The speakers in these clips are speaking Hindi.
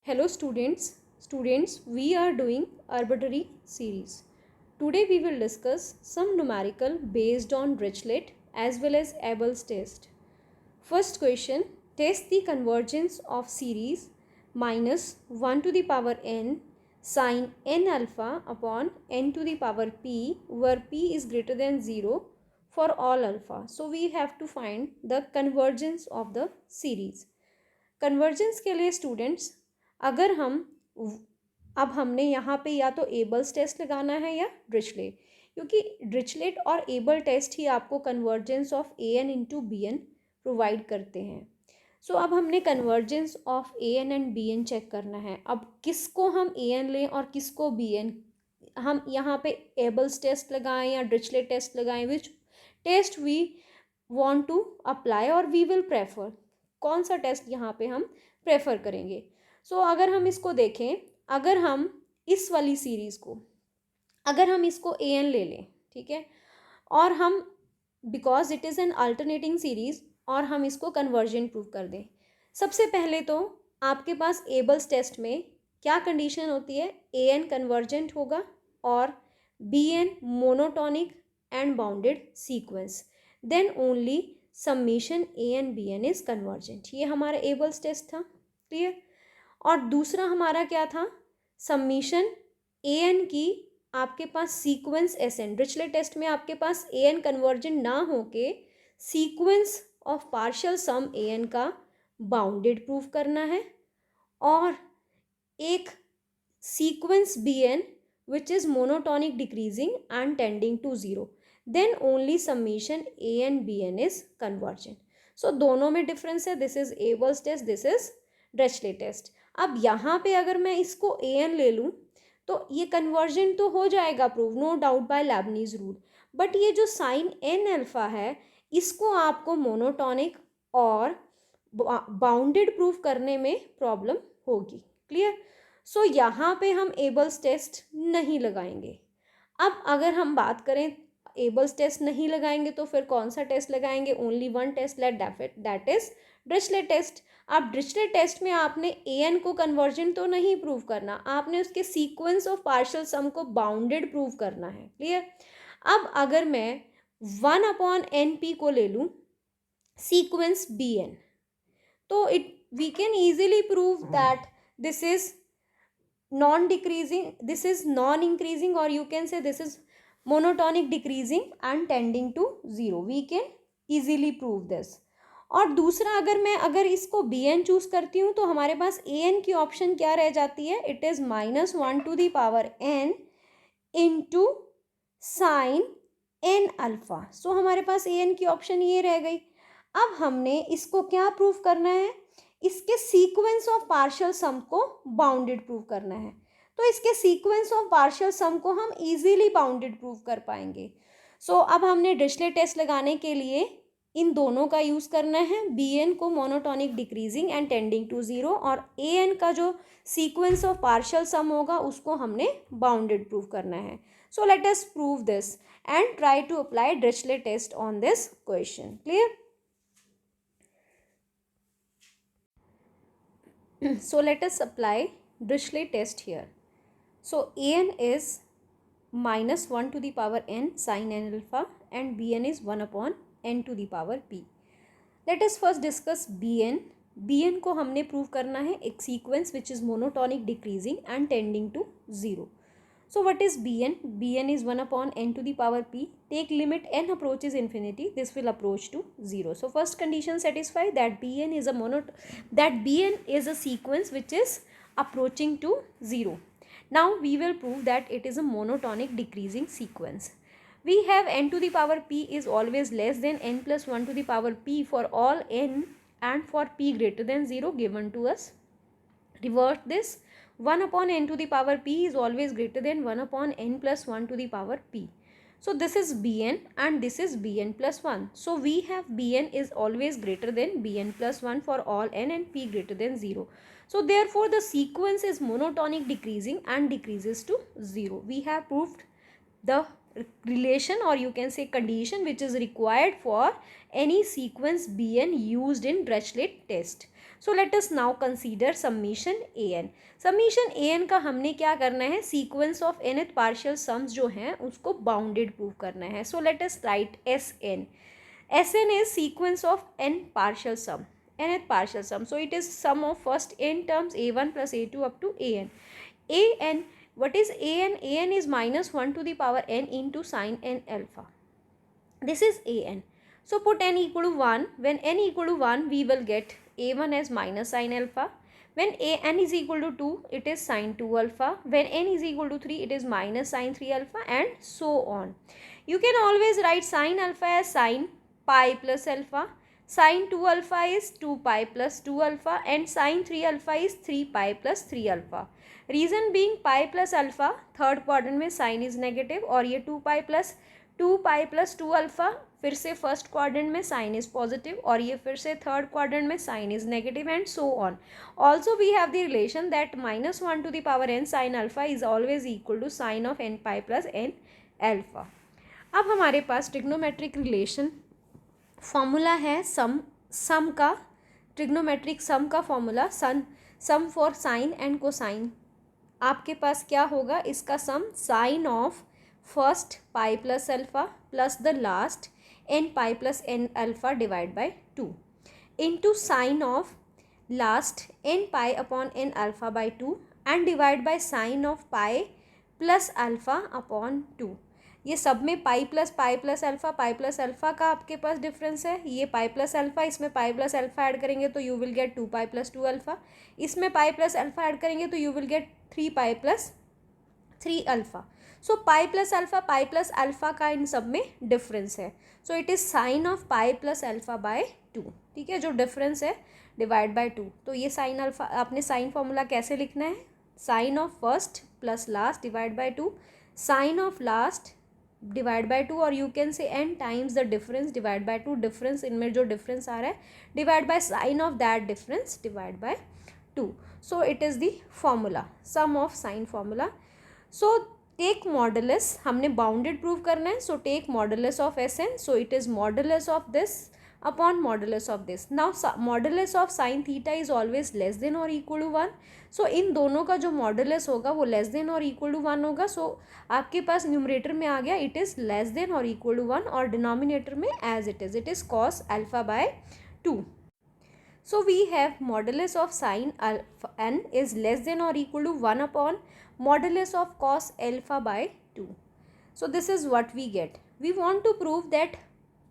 Hello students, we are doing arbitrary series. Today we will discuss some numerical based on Dirichlet as well as Abel's test. First question, test the convergence of series minus 1 to the power n sine n alpha upon n to the power p where p is greater than 0 for all alpha. So we have to find the convergence of the series. Convergence के लिए स्टूडेंट्स अगर हम अब हमने यहाँ पे या तो एबल्स टेस्ट लगाना है या ड्रिचलेट, क्योंकि ड्रिचलेट और एबल टेस्ट ही आपको convergence of a n into b n provide करते हैं. सो अब हमने convergence of a n and b n check करना है. अब किसको हम ए एन लें और किसको बी एन, हम यहाँ पे एबल्स टेस्ट लगाएं या ड्रिचलेट टेस्ट लगाएं, which test we want to apply और वी विल प्रेफर, कौन सा टेस्ट यहाँ पे हम प्रेफर करेंगे. सो अगर हम इसको देखें, अगर हम इस वाली सीरीज़ को, अगर हम इसको ए एन ले लें, ठीक है, और हम because it is an alternating series और हम इसको कन्वर्जन प्रूव कर दें. सबसे पहले तो आपके पास एबल्स टेस्ट में क्या कंडीशन होती है, ए एन कन्वर्जेंट होगा और B n monotonic and bounded sequence, then only summation a n b n is convergent. ये हमारा एबल्स टेस्ट था, क्लियर. और दूसरा हमारा क्या था, समीशन ए एन की आपके पास sequence S N. Dirichlet test में आपके पास ए एन कन्वर्जेंट ना होके sequence of partial sum A N का बाउंडेड प्रूफ करना है और एक sequence B N which is monotonic decreasing and tending to zero, then only summation a and bn is convergent. So दोनों में डिफरेंस है. This is Abel's test, this is Dirichlet test. अब यहाँ पे अगर मैं इसको ए एन ले लूँ तो ये कन्वर्जेंट तो हो जाएगा prove, no doubt, by Leibniz rule. But ये जो साइन एन अल्फा है इसको आपको मोनोटॉनिक और बाउंडेड प्रूफ करने में प्रॉब्लम होगी, क्लियर. सो यहाँ पे हम एबल्स टेस्ट नहीं लगाएंगे. अब अगर हम बात करें एबल्स टेस्ट नहीं लगाएंगे तो फिर कौन सा टेस्ट लगाएंगे, only one test, that is Dirichlet test. अब ड्रिचलेट टेस्ट में आपने ए एन को कन्वर्जन तो नहीं प्रूव करना, आपने उसके सीक्वेंस ऑफ पार्शियल सम को बाउंडेड प्रूव करना है, क्लियर. अब अगर मैं 1/n_p को ले लूँ सीक्वेंस बी एन, तो we can easily prove that this is non decreasing, this is non increasing, और you can say this is monotonic decreasing and tending to zero. We can easily prove this. और दूसरा अगर इसको बी एन चूज करती हूँ तो हमारे पास ए एन की ऑप्शन क्या रह जाती है, it is -1 to the power n into sine N alpha. So हमारे पास ए एन की ऑप्शन ये रह गई. अब हमने इसको क्या प्रूव करना है, इसके सीक्वेंस ऑफ पार्शियल सम को बाउंडेड प्रूव करना है. तो इसके सीक्वेंस ऑफ पार्शियल सम को हम इजीली बाउंडेड प्रूव कर पाएंगे. सो अब हमने ड्रिचलेट टेस्ट लगाने के लिए इन दोनों का यूज़ करना है. बी एन को monotonic decreasing and tending to zero और ए एन का जो सीक्वेंस ऑफ पार्शियल सम होगा उसको हमने बाउंडेड प्रूव करना है. So let us prove this and try to apply Dirichlet test on this question, clear. So let us apply Dirichlet test here. So an is -1 to the power n sin n alpha and bn is 1/n to the power p. Let us first discuss bn. bn को हमने प्रूव करना है एक sequence which is monotonic decreasing and tending to zero. So what is bn? bn is 1/n to the power p. Take limit n approaches infinity. This will approach to 0. So first condition satisfied that bn is a sequence which is approaching to 0. Now we will prove that it is a monotonic decreasing sequence. We have n to the power p is always less than n plus 1 to the power p for all n and for p greater than 0 given to us. Revert this. 1/n to the power p is always greater than 1/n plus 1 to the power p. So this is bn and this is bn plus 1. So we have bn is always greater than bn plus 1 for all n and p greater than 0. So therefore the sequence is monotonic decreasing and decreases to 0. We have proved the relation, or you can say condition, which is required for any sequence bn used in Dirichlet test. So let us now consider summation a n. Summation a N का हमने क्या करना है, sequence of nth partial sums जो हैं उसको बाउंडेड प्रूव करना है. So let us write s n. Sn is sequence of n partial sum, nth partial sum. So it is sum of first n terms a1 plus a2 up to an. An, what is an? An is minus 1 to the power n into sine n alpha. This is an. So put n equal to 1. When n equal to 1, we will get a1 as minus sine alpha. When n is equal to 2, it is sine 2 alpha. When n is equal to 3, it is minus sine 3 alpha, and so on. You can always write sine alpha as sine pi plus alpha, sine 2 alpha is 2 pi plus 2 alpha, and sine 3 alpha is 3 pi plus 3 alpha. Reason being pi plus alpha third quadrant में साइन इज नेगेटिव, और ये 2 pi plus 2 alpha फिर से फर्स्ट क्वाड्रेंट में साइन इज पॉजिटिव, और ये फिर से थर्ड क्वाड्रेंट में sine is negative, and so on. Also we have the relation that minus 1 to the power n sine alpha is always equal to sine of n pi plus n alpha. अब हमारे पास ट्रिग्नोमेट्रिक रिलेशन फॉर्मूला है सम का, ट्रिग्नोमेट्रिक सम का formula sum for sine and cosine. आपके पास क्या होगा, इसका sum sine of first pi plus alpha plus the last n pi plus n alpha divide by 2 into sine of last n pi upon n alpha by 2 and divide by sine of pi plus alpha upon 2. ये सब में पाई प्लस अल्फा का आपके पास डिफरेंस है. ये पाई प्लस अल्फा, इसमें पाई प्लस अल्फा ऐड करेंगे तो you will gate 2 pi plus 2 alpha. इसमें पाई प्लस अल्फा ऐड करेंगे तो you will gate 3 pi plus 3 alpha. So pi plus alpha का इन सब में डिफरेंस है. सो it is sine of pi plus alpha by 2. ठीक है, जो डिफरेंस है डिवाइड बाय 2. तो ये साइन अल्फा, आपने साइन फॉर्मूला कैसे लिखना है, sine of first plus last divide by 2, sine of last divide by 2, और you can say n times the difference divide by 2. Difference, इनमें जो डिफरेंस आ रहा है divide by sine of that difference divide by 2. So it is the formula, sum of sine formula. So take modulus, हमने बाउंडेड प्रूव करना है. सो take modulus of Sn. So it is modulus of this upon modulus of this. Now modulus of sine theta is always less than और इक्वल टू 1. सो इन दोनों का जो मॉडुलस होगा वो लेस देन और इक्वल टू 1 होगा. सो आपके पास न्यूमरेटर में आ गया इट इज़ लेस देन और इक्वल टू 1, और डिनोमिनेटर में as it is cos alpha by 2. So we have modulus of sine n is less than और equal to 1 upon modulus of cos alpha by 2. So this is what we get. We want to prove that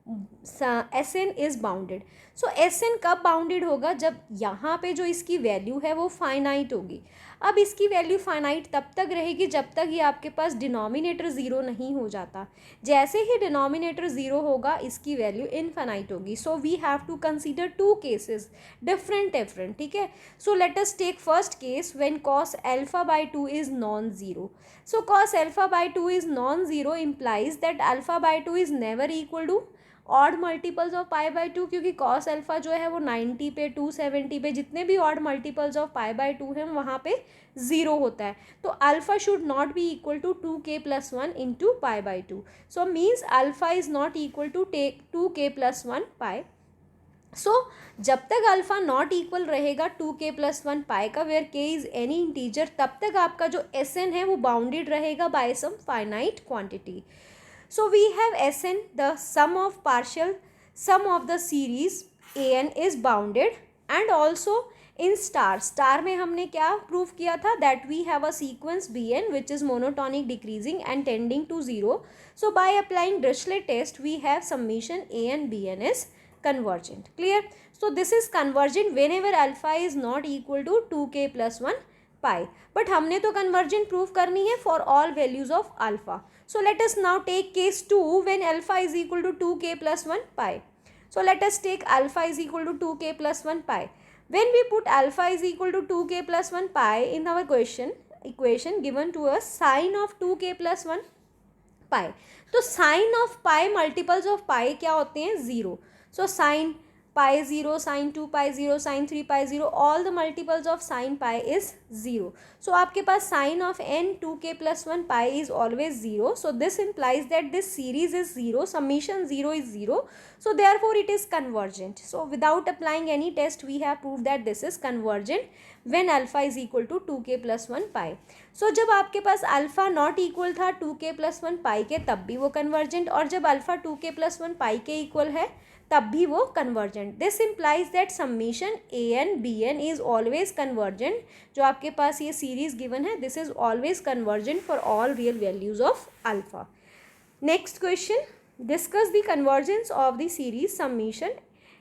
Sn is bounded. So Sn कब बाउंडेड होगा, जब यहाँ पे जो इसकी वैल्यू है वो फाइनाइट होगी. अब इसकी वैल्यू फाइनाइट तब तक रहेगी जब तक ये आपके पास डिनोमिनेटर ज़ीरो नहीं हो जाता. जैसे ही डिनोमिनेटर ज़ीरो होगा इसकी वैल्यू इनफाइनाइट होगी. So we have to consider 2 cases different. ठीक है, so let us take first case when cos alpha by 2 is non zero. So cos alpha by 2 is non zero implies that alpha by 2 is never equal to odd multiples of pi by 2, क्योंकि कॉस अल्फा जो है वो 90 पे 270 पे जितने भी odd multiples of pi by 2 हैं वहाँ पे ज़ीरो होता है. तो alpha should not be equal to 2k plus 1 into pi by 2. So means alpha is not equal to 2k plus 1 pi. So जब तक अल्फा नॉट इक्वल रहेगा 2k plus 1 पाई का, where k is any integer, तब तक आपका जो Sn है वो बाउंडेड रहेगा by some finite quantity. So we have Sn, the sum of the series an is bounded, and also in star में हमने क्या प्रूव किया था, that we have a sequence Bn which is monotonic decreasing and tending to 0. So by applying Dirichlet test we have summation an Bn is convergent. Clear? So this is convergent whenever alpha is not equal to 2k plus 1 pi. But हमने तो convergent proof करनी है for all values of alpha. So let us now take case 2 when alpha is equal to 2k plus 1 pi. So let us take alpha is equal to 2k plus 1 pi. When we put alpha is equal to 2k plus 1 pi in our equation given to us, sine of 2k plus 1 pi. तो sine of pi multiples of pi क्या होते हैं, 0. So sine pi 0, sin 2 pi 0, sin 3 pi 0, all the multiples of sin pi is 0. So आपके पास sin of n 2k plus 1 pi is always 0. So this implies that this series is 0, summation 0 is 0. So therefore it is convergent. So without applying any test we have proved that this is convergent when alpha is equal to 2k plus 1 pi. So जब आपके पास अल्फा नॉट इक्वल था 2k plus 1 pi के तब भी वो कन्वर्जेंट, और जब अल्फा 2k plus 1 pi के इक्वल है तब भी वो convergent. This implies that summation a n b n is always convergent. जो आपके पास ये सीरीज गिवन है, this is always convergent for all real values of alpha. Next question, discuss the convergence of the series summation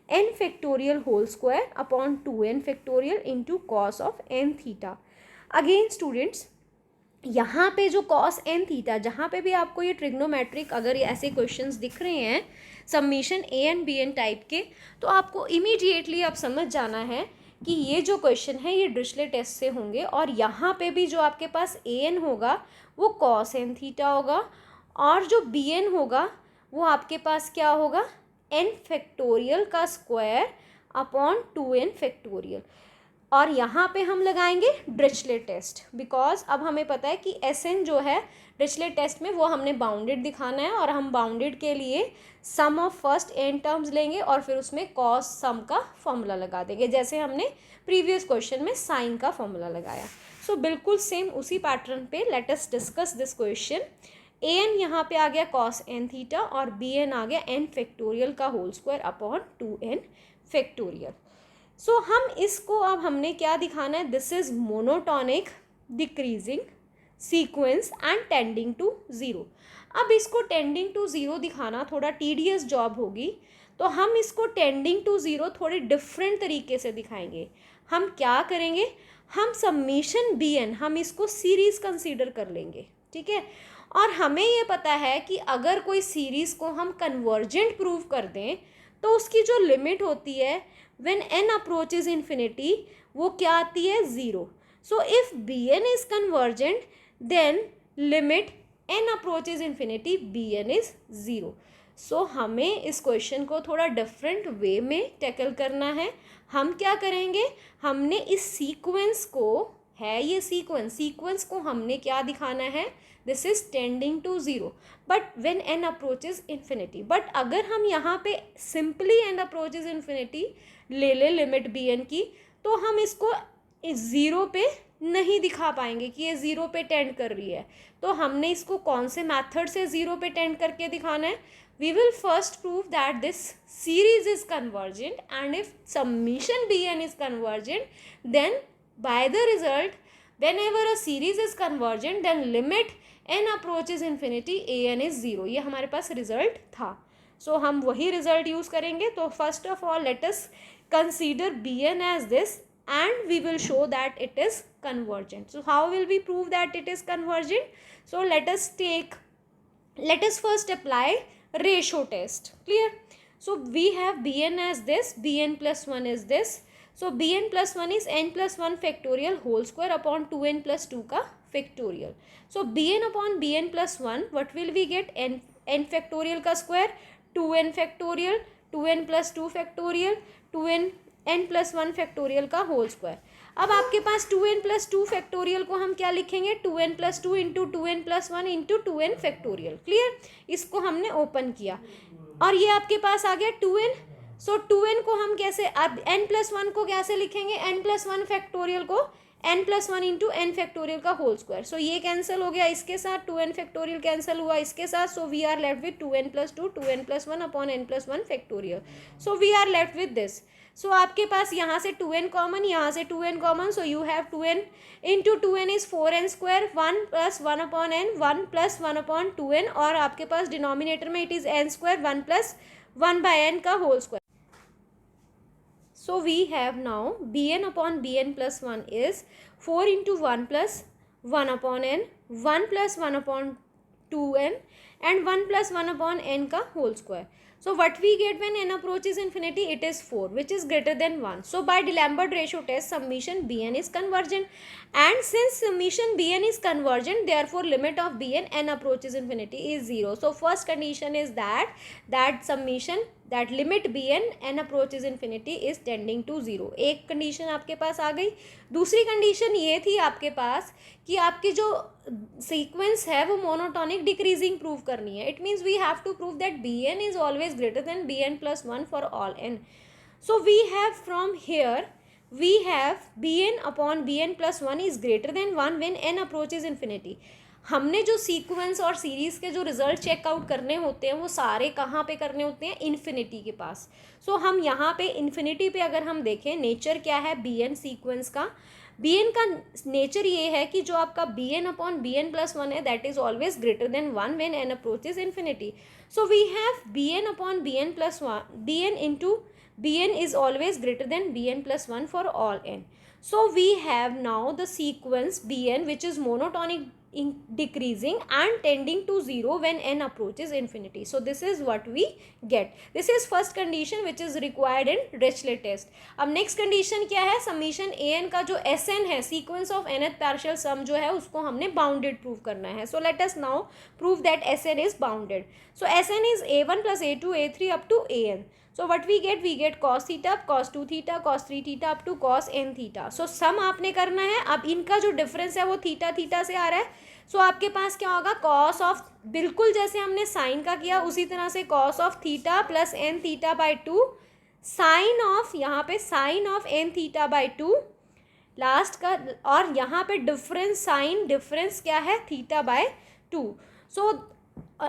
n factorial whole square upon 2n factorial into cos of n theta. Again students, यहाँ पे जो cos n थीटा, जहाँ पे भी आपको ये ट्रिग्नोमेट्रिक अगर ऐसे क्वेश्चंस दिख रहे हैं summation a n b N type के, तो आपको इमीडिएटली आप समझ जाना है कि ये जो क्वेश्चन है ये डिरिचलेट टेस्ट से होंगे. और यहाँ पे भी जो आपके पास ए एन होगा वो cos n थीटा होगा, और जो बी एन होगा वो आपके पास क्या होगा, n फैक्टोरियल का स्क्वायर अपॉन 2n फैक्टोरियल. और यहाँ पे हम लगाएंगे डिरिचलेट टेस्ट, बिकॉज अब हमें पता है कि Sn जो है डिरिचलेट टेस्ट में वो हमने बाउंडेड दिखाना है, और हम बाउंडेड के लिए सम ऑफ फर्स्ट n टर्म्स लेंगे और फिर उसमें कॉस सम का फॉर्मूला लगा देंगे, जैसे हमने प्रीवियस क्वेश्चन में साइन का फॉर्मूला लगाया. सो बिल्कुल सेम उसी पैटर्न पे let us discuss this question. A N यहाँ पे आ गया cos n थीटा और बी एन आ गया n फैक्टोरियल का whole square upon 2n factorial. So हम इसको अब हमने क्या दिखाना है, this is monotonic decreasing sequence and tending to zero. अब इसको टेंडिंग टू ज़ीरो दिखाना थोड़ा टीडियस जॉब होगी, तो हम इसको टेंडिंग टू ज़ीरो थोड़े डिफरेंट तरीके से दिखाएंगे. हम क्या करेंगे, हम समीशन बी एन हम इसको सीरीज़ कंसीडर कर लेंगे, ठीक है. और हमें ये पता है कि अगर कोई सीरीज़ को हम कन्वर्जेंट प्रूव कर दें तो उसकी जो लिमिट होती है व्हेन n अप्रोचेज इन्फिनिटी वो क्या आती है, zero. So if B N is convergent then limit n approaches infinity B N is zero. So हमें इस क्वेश्चन को थोड़ा डिफरेंट वे में टैकल करना है. हम क्या करेंगे, हमने इस सीक्वेंस को है ये सीक्वेंस को हमने क्या दिखाना है, this is tending to zero but when n approaches infinity. But अगर हम यहाँ पे सिंपली n अप्रोचेज इन्फिनिटी ले लिमिट बी एन की, तो हम इसको ज़ीरो पे नहीं दिखा पाएंगे कि ये ज़ीरो पे टेंड कर रही है. तो हमने इसको कौन से मेथड से ज़ीरो पे टेंड करके दिखाना है, we will first prove that this series is convergent, and if summation bn is convergent, then by the result whenever a series is convergent then limit n approaches infinity an is 0. ये हमारे पास रिजल्ट था. सो हम वही रिजल्ट यूज़ करेंगे. तो first of all let us consider bn as this and we will show that it is convergent. So how will we prove that it is convergent? So let us first apply ratio test. Clear? So we have bn as this, bn plus 1 is this. So bn plus 1 is n plus 1 factorial whole square upon 2n plus 2 का factorial. So bn upon bn plus 1, what will we get, n factorial का square, 2n factorial, 2n plus 2 factorial, 2n n plus 1 factorial का whole square. अब आपके पास 2n plus 2 factorial को हम क्या लिखेंगे, 2n plus 2 into 2n plus 1 into 2n factorial. Clear? इसको हमने ओपन किया और ये आपके पास आ गया 2n. सो 2n को हम कैसे, अब n plus 1 को कैसे लिखेंगे, n plus 1 factorial को n plus 1 into n factorial का होल स्क्वायर. सो ये कैंसिल हो गया इसके साथ, 2n factorial कैंसिल हुआ इसके साथ. So we are left with 2n plus 2, 2n plus 1 upon n plus 1 factorial. So we are left with this. So आपके पास यहाँ से 2n कॉमन, यहाँ से 2n common. So you have 2n into 2n is 4n square, 1 plus 1 upon n, 1 plus 1 upon 2n, और आपके पास डिनोमिनेटर में it is n square, 1 plus 1 by n का whole square. So we have now bn upon bn plus 1 is 4 into 1 plus 1 upon n, 1 plus 1 upon 2n and 1 plus 1 upon n का whole square. So what we get when n approaches infinity, it is 4 which is greater than 1. So by D'Alembert ratio test summation bn is convergent, and since summation bn is convergent, therefore limit of bn n approaches infinity is 0. So first condition is that summation, that limit b n n approaches infinity is tending to zero. एक कंडीशन आपके पास आ गई। दूसरी कंडीशन ये थी आपके पास कि आपकी जो सीक्वेंस है वो मोनोटोनिक डिक्रीजिंग प्रूव करनी है। It means we have to prove that b n is always greater than b N plus one for all n. So we have from here we have bn upon bn plus 1 is greater than 1 when n approaches infinity। हमने जो सीक्वेंस और सीरीज़ के जो रिजल्ट चेकआउट करने होते हैं वो सारे कहाँ पे करने होते हैं, इन्फिनिटी के पास। सो हम यहाँ पे इन्फिनिटी पे अगर हम देखें नेचर क्या है बी एन सीक्वेंस का, बी एन का नेचर ये है कि जो आपका B N upon B N plus one है that is always greater than one when N approaches infinity. So we have B N upon B N plus one, B N into bn is always greater than bn plus 1 for all n. So we have now the sequence bn which is monotonic decreasing and tending to zero when n approaches infinity. So this is what we get. This is first condition which is required in Dirichlet test. अब next condition क्या है, summation an का जो sn है sequence of nth partial sum जो है उसको हमने bounded prove करना है. So let us now prove that sn is bounded. So sn is a1 plus a2 a3 up to an. So what we get cos theta, cos 2 theta, cos 3 theta up to cos n theta. So सम आपने करना है। अब इनका जो डिफरेंस है वो थीटा थीटा से आ रहा है। सो आपके पास क्या होगा, cos ऑफ, बिल्कुल जैसे हमने साइन का किया उसी तरह से cos of theta plus n theta by two, sine of, यहाँ पे sine of n theta by two last का, और यहाँ पे डिफरेंस साइन डिफरेंस क्या है theta by two. So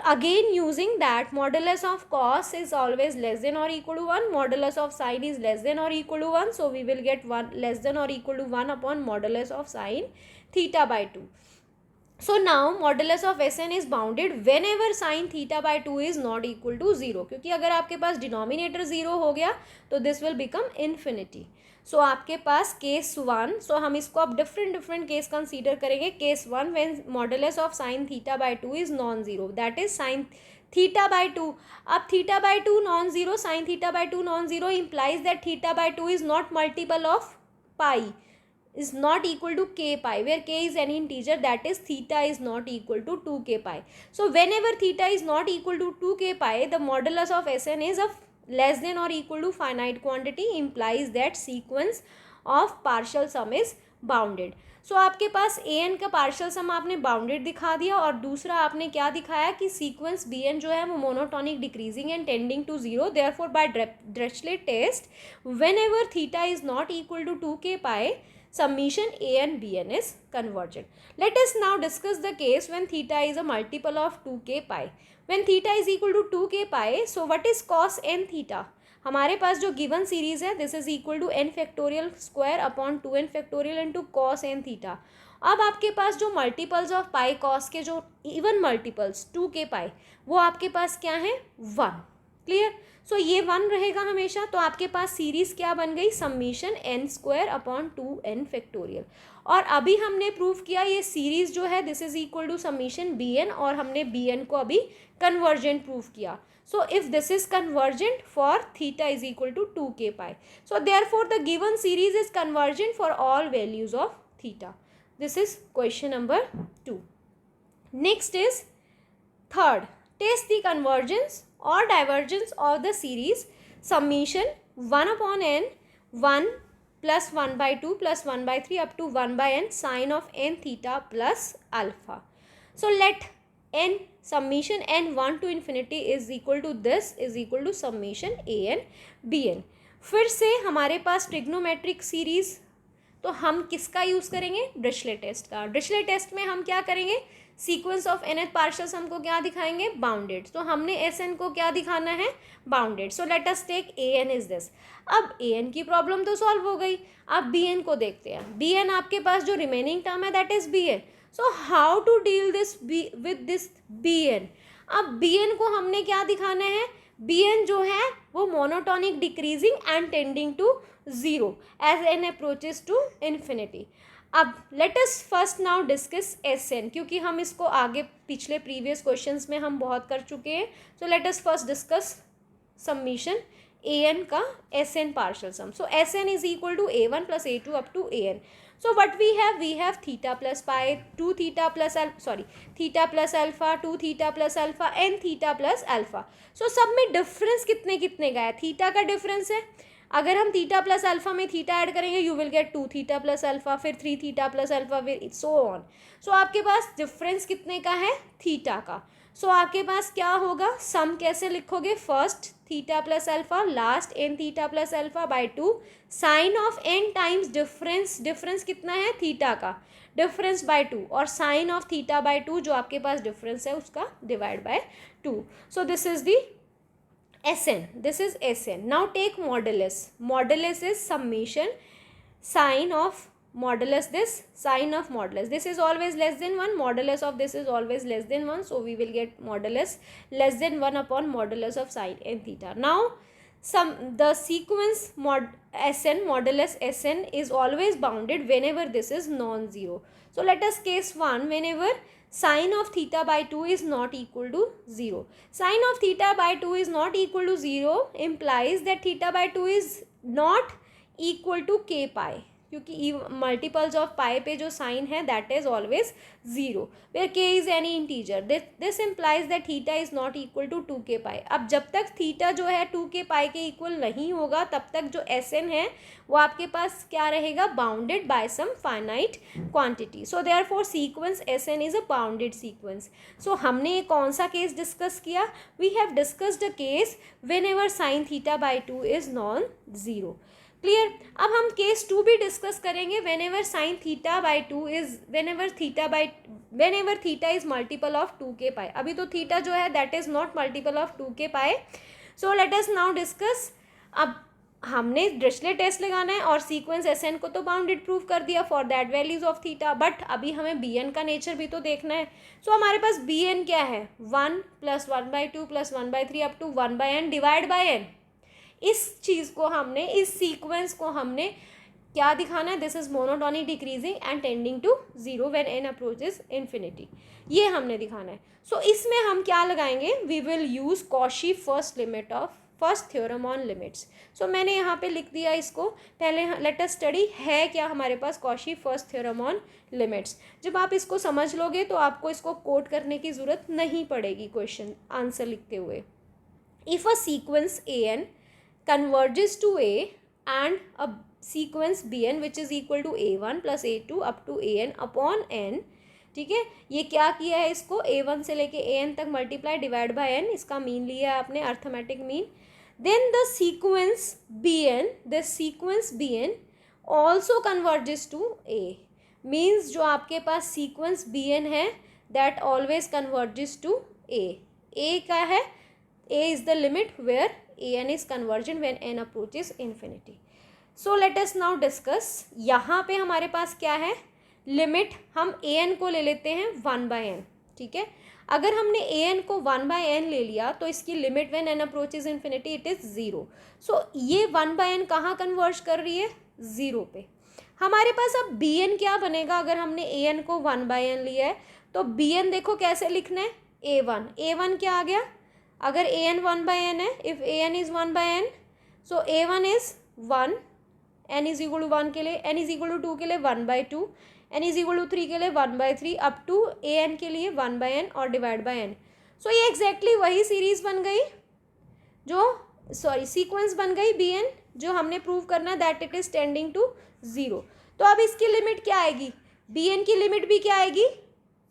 again using that modulus of cos is always less than or equal to 1, modulus of sin is less than or equal to 1, so we will get 1 less than or equal to 1 upon modulus of sin theta by 2. So now modulus of Sn is bounded whenever sin theta by 2 is not equal to 0, क्योंकि अगर आपके पास डिनोमिनेटर 0 हो गया तो this will become infinity. So आपके पास केस वन, सो हम इसको अब डिफरेंट केस कंसीडर करेंगे। Case one when modulus of sine theta by two is non zero, that is sine theta by two. अब theta by two non zero, sine theta by two non zero implies that theta by 2 is not multiple of pi, is not equal to k pi, where k is an integer, that is theta is not equal to 2k pi. So whenever theta is not equal to 2k pi, the modulus of Sn is of less than or equal to finite quantity, implies that sequence of partial sum is bounded. So आपके पास an का partial sum आपने bounded दिखा दिया, और दूसरा आपने क्या दिखाया कि sequence bn जो है वो monotonic decreasing and tending to zero. Therefore by Dirichlet test whenever theta is not equal to 2k pi, summation a and bn is convergent. Let us now discuss the case when theta is a multiple of 2k pi. When theta is equal to 2k pi, so what is cos n theta? हमारे पास जो गिवन सीरीज है this is equal to n factorial square upon 2n factorial into cos n theta. अब आपके पास जो मल्टीपल्स ऑफ पाई कॉस के जो इवन मल्टीपल्स 2k पाई वो आपके पास क्या है 1, क्लियर। सो ये 1 रहेगा हमेशा, तो आपके पास सीरीज क्या बन गई, summation n square upon 2n factorial. और अभी हमने प्रूव किया ये सीरीज जो है this is equal to summation bn, और हमने bn को अभी कन्वर्जेंट प्रूव किया। So if this is convergent for theta is equal to 2k pi. So therefore the given series is convergent for all values of theta. This is question number 2. Next is third. Test the convergence or divergence of the series summation 1 upon n 1 plus 1 by 2 plus 1 by 3 up to 1 by n sine of n theta plus alpha. So let n summation n 1 to infinity is equal to this is equal to summation a n bn. फिर से हमारे पास ट्रिग्नोमेट्रिक सीरीज, तो हम किसका यूज़ करेंगे, डिरिचलेट टेस्ट का। डिरिचलेट टेस्ट में हम क्या करेंगे, सीक्वेंस ऑफ nth पार्शियल सम को क्या दिखाएंगे, बाउंडेड। तो हमने Sn को क्या दिखाना है, bounded. So let us take An is this. अब An की प्रॉब्लम तो सॉल्व हो गई, अब Bn को देखते हैं। Bn आपके पास जो रिमेनिंग टर्म है that is Bn। So how to deal this with this Bn। अब Bn को हमने क्या दिखाना है, Bn जो है वो monotonic decreasing and tending to zero as n approaches to infinity. अब let us first now discuss Sn, क्योंकि हम इसको आगे पिछले प्रीवियस क्वेश्चंस में हम बहुत कर चुके हैं। So let us first discuss summation An का Sn partial sum. So Sn is equal to a1 plus a2 up to an. So what we have theta plus pi, 2 theta plus theta plus alpha, 2 theta plus alpha and theta plus alpha. So सब में डिफरेंस कितने कितने का है, थीटा का डिफरेंस है. अगर हम थीटा प्लस अल्फा में थीटा ऐड करेंगे you will gate 2 theta plus alpha, फिर 3 थीटा प्लस अल्फा, फिर सो ऑन. सो आपके पास डिफरेंस कितने का है, थीटा का. सो आपके पास क्या होगा, सम कैसे लिखोगे, first theta plus alpha, last n theta plus alpha by 2, sine of n times difference, difference कितना है थीटा का, डिफरेंस बाय 2, और साइन ऑफ थीटा बाय 2 जो आपके पास डिफरेंस है उसका divide by 2. So this is the Sn, this is Sn. Now take modulus. Modulus is summation, sine of modulus this, sine of modulus. This is always less than 1, modulus of this is always less than 1. So we will get modulus less than 1 upon modulus of sine and theta. Now the sequence Sn, modulus Sn is always bounded whenever this is non-zero. So let us case 1, whenever sine of theta by 2 is not equal to 0. Sine of theta by 2 is not equal to 0 implies that theta by 2 is not equal to k pi, क्योंकि मल्टीपल्स ऑफ पाई पे जो साइन है that is always 0 where k is any integer. This implies that theta is not equal to 2k pi. अब जब तक थीटा जो है 2k पाई के इक्वल नहीं होगा तब तक जो Sn है वो आपके पास क्या रहेगा, bounded by some finite quantity. So therefore sequence Sn is a bounded sequence. So हमने कौन सा केस डिस्कस किया, we have discussed a case whenever sine theta by 2 is non zero. Clear. अब हम केस 2 भी डिस्कस करेंगे whenever sine theta by 2 is whenever theta is multiple of 2k pi. अभी तो थीटा जो है that is not multiple of 2k pi. So let us now discuss. अब हमने डिरिचलेट टेस्ट लगाना है और सीक्वेंस Sn को तो बाउंडेड प्रूव कर दिया for that values of theta, but अभी हमें Bn का नेचर भी तो देखना है. सो हमारे पास Bn क्या है, 1 plus 1/2 plus 1/3 up to 1/n divide by n. इस चीज़ को हमने, इस सीक्वेंस को हमने क्या दिखाना है, this is monotonic decreasing and tending to 0 when n approaches infinity, ये हमने दिखाना है. सो इसमें हम क्या लगाएंगे, we will use Cauchy first limit of first theorem on limits. So मैंने यहाँ पे लिख दिया इसको. पहले लेट अस स्टडी है क्या हमारे पास Cauchy first theorem on limits. जब आप इसको समझ लोगे तो आपको इसको कोट करने की ज़रूरत नहीं पड़ेगी क्वेश्चन आंसर लिखते हुए. If a sequence an converges to A and a sequence Bn which is equal to A1 plus A2 up to An upon n. ठीक है, ये क्या किया है, इसको A1 से लेके An तक मल्टीप्लाई डिवाइड बाय n, इसका मीन लिया है आपने arithmetic mean. Then the sequence Bn also converges to A. Means जो आपके पास सीक्वेंस Bn है that always converges to A. A क्या है, A is the limit where an is convergent when n approaches infinity. So let us now discuss. यहाँ पे हमारे पास क्या है, लिमिट हम an को ले लेते हैं 1/n. ठीक है, अगर हमने an को 1/n ले लिया तो इसकी limit when n approaches infinity it is 0. So ये 1/n कहाँ कन्वर्ज कर रही है, 0 पे. हमारे पास अब bn क्या बनेगा, अगर हमने an को 1/n लिया है तो bn देखो कैसे लिखना है, a1 क्या आ गया, अगर an 1/n है, if an is 1/n so a1 is 1, n is equal to 1 के लिए, n इज इक्वल टू 2 के लिए 1/2, n इज इक्वल टू 3 के लिए 1/3 अप टू an के लिए 1/n और डिवाइड बाय n. सो ये एग्जैक्टली वही सीरीज बन गई सीक्वेंस बन गई bn जो हमने प्रूव करना है that it is tending to 0. तो अब इसकी लिमिट क्या आएगी, bn की लिमिट भी क्या आएगी,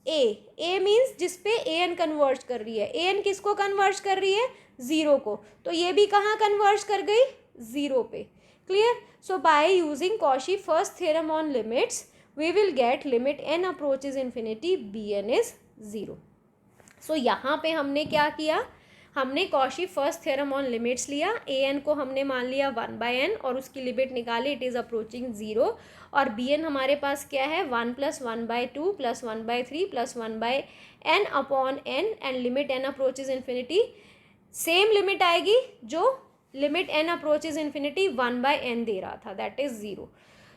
a मीन्स जिस पे an कन्वर्ज कर रही है. an किसको कन्वर्ज कर रही है, 0 को, तो ये भी कहाँ कन्वर्ज कर गई, 0 पे. Clear. So by using Cauchy first theorem on limits we will get limit n approaches infinity bn is 0. सो यहाँ पे हमने क्या किया, हमने Cauchy first theorem on limits लिया, an को हमने मान लिया 1/n और उसकी लिमिट निकाली, इट इज़ अप्रोचिंग 0. और bn हमारे पास क्या है, 1 plus 1/2 plus 1/3 plus 1/n upon n and limit n approaches infinity. Same limit आएगी जो limit n approaches infinity 1/n दे रहा था, that is 0.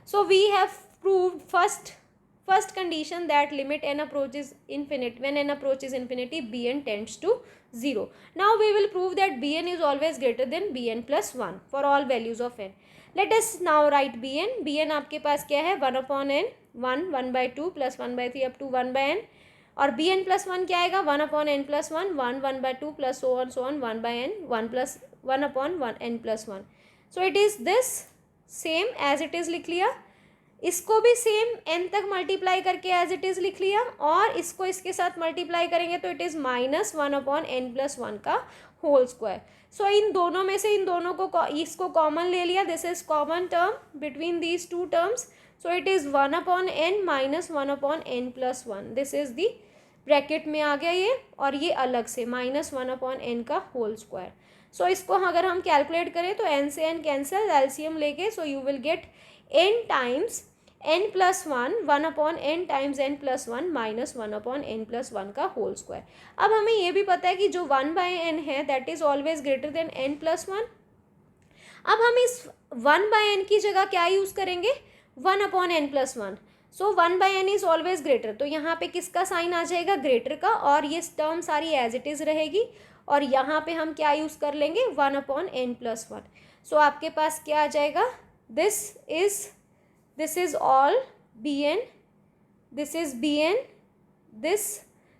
So we have proved first condition that limit n approaches infinite, when n approaches infinity bn tends to 0. Now we will prove that bn is always greater than bn plus 1 for all values of n. Let us now write b n. B n आपके पास क्या है, 1/n, 1/2 plus 1/3 up to 1/n. और बी एन प्लस 1 क्या आएगा, 1/n plus 1, 1/2 plus so on 1/n, 1/n plus 1. So it is this same as it is लिख लिया. इसको भी सेम n तक मल्टीप्लाई करके एज इट इज़ लिख लिया. और इसको इसके साथ मल्टीप्लाई करेंगे तो इट इज़ -1/n प्लस 1 का होल स्क्वायर. सो इन दोनों में से इन दोनों को इसको कॉमन ले लिया. This is common term between these two terms. So it is 1/n minus 1/n plus 1. This is the bracket में आ गया ये, और ये अलग से -1/n का होल स्क्वायर. सो इसको अगर हम कैलकुलेट करें तो n से n कैंसिल, एलसीएम लेके, so you will gate n times n plus 1, 1/n times n plus 1 minus 1/n plus 1 का होल स्क्वायर. अब हमें ये भी पता है कि जो 1/n है that is always greater then n plus 1. अब हम इस 1/n की जगह क्या यूज़ करेंगे, 1/n plus 1. So 1/n is always greater, तो यहाँ पे किसका साइन आ जाएगा, ग्रेटर का, और ये टर्म सारी एज इट इज़ रहेगी. और यहाँ पे हम क्या यूज़ कर लेंगे, 1/n प्लस 1. सो आपके पास क्या आ जाएगा, this is all bn, this is bn, this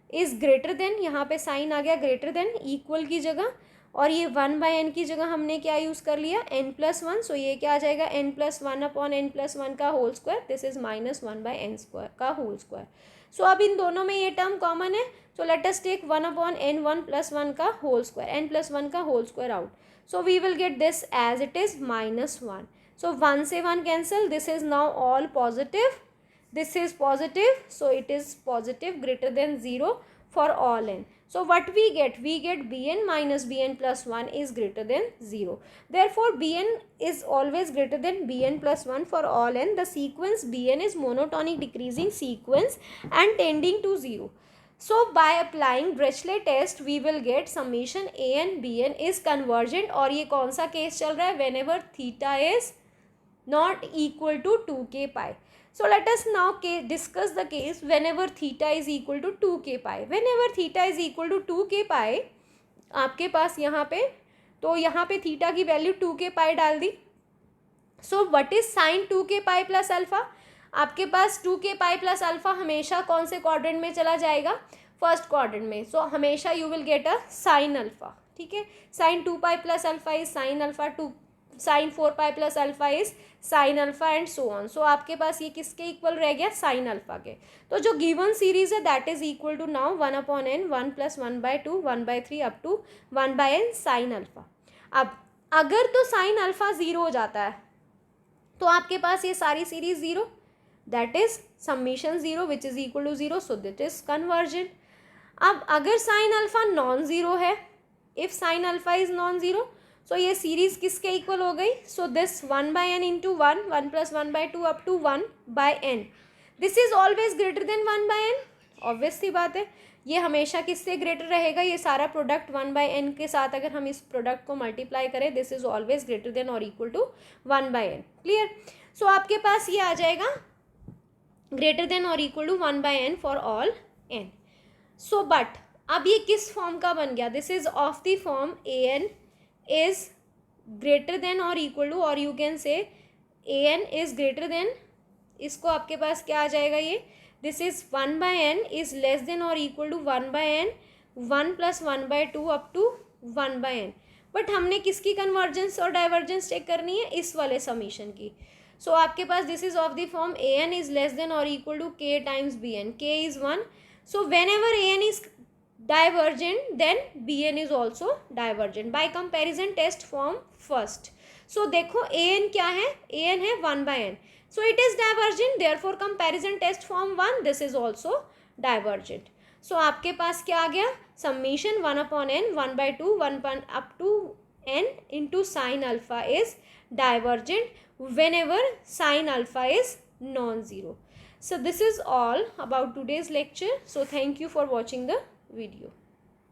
is greater than, यहाँ पे साइन आ गया ग्रेटर देन, इक्वल की जगह, और ये 1/n की जगह हमने क्या यूज़ कर लिया, n प्लस 1. सो ये क्या आ जाएगा, n प्लस 1/n प्लस 1 का whole square. This is -1/n square का होल स्क्वायर. सो अब इन दोनों में ये टर्म कॉमन है. So let us take 1/n 1 plus 1 का होल स्क्वायर, n प्लस 1 का whole square out. So we will get this as it is -1. So 1 से 1 cancel. This is now all positive. This is positive. So it is positive greater than 0 for all n. So what we get? We get bn minus bn plus 1 is greater than 0. Therefore bn is always greater than bn plus 1 for all n. The sequence bn is monotonic decreasing sequence and tending to 0. So by applying Dirichlet test we will get summation a n bn is convergent. और ये कौन सा केस चल रहा है, whenever theta is not equal to 2k pi. So let us now discuss the case whenever theta is equal to 2k pi. Whenever theta is equal to 2k pi, आपके पास यहाँ पे, तो यहाँ पे थीटा की वैल्यू 2k pi डाल दी. So what is sine 2k pi plus alpha, आपके पास 2k pi प्लस अल्फा हमेशा कौन से क्वाड्रेंट में चला जाएगा, फर्स्ट क्वाड्रेंट में. सो हमेशा you will get a sine alpha. ठीक है, sine 2 pi plus alpha is sine alpha, sine 4 pi plus alpha is sine alpha and so on. So आपके पास ये किसके इक्वल रह गया, साइन अल्फा के. तो जो गिवन सीरीज है that is equal to now 1/n 1 plus 1/2 1/3 up to 1/n sine alpha. अब अगर तो साइन अल्फा 0 हो जाता है तो आपके पास ये सारी series 0, that is summation 0 which is equal to 0. So that is convergent. अब अगर साइन अल्फा नॉन ज़ीरो है, if sine alpha is non zero, so ये सीरीज किसके इक्वल हो गई, so this 1/n into 1 1 plus 1/2 up to 1/n. This is always greater than 1/n. Obvious सी बात है, ये हमेशा किससे ग्रेटर रहेगा, ये सारा प्रोडक्ट 1/n के साथ अगर हम इस प्रोडक्ट को मल्टीप्लाई करें, this is always greater than और equal to 1/n. Clear. So आपके पास ये आ जाएगा ग्रेटर देन और equal to 1/n for all n. So but अब ये किस फॉर्म का बन गया, this is of the form an is greater than or equal to, और you can say an is greater than, इसको आपके पास क्या आ जाएगा, ये this is 1/n is less than or equal to 1/n 1 plus 1/2 up to 1/n. But हमने किसकी कन्वर्जेंस और डाइवर्जेंस चेक करनी है, इस वाले समीशन की. सो आपके पास this is of the form an is less than or equal to k times bn. k is 1. So whenever an is divergent then bn is also divergent. by comparison test form first. so देखो an क्या है, an है 1/n. so it is divergent, therefore comparison test form 1, this is also divergent. so आपके पास क्या आ गया, summation 1/n 1/2 1 up to n into sin alpha is divergent whenever sin alpha is non-zero. so this is all about today's lecture. so thank you for watching the video.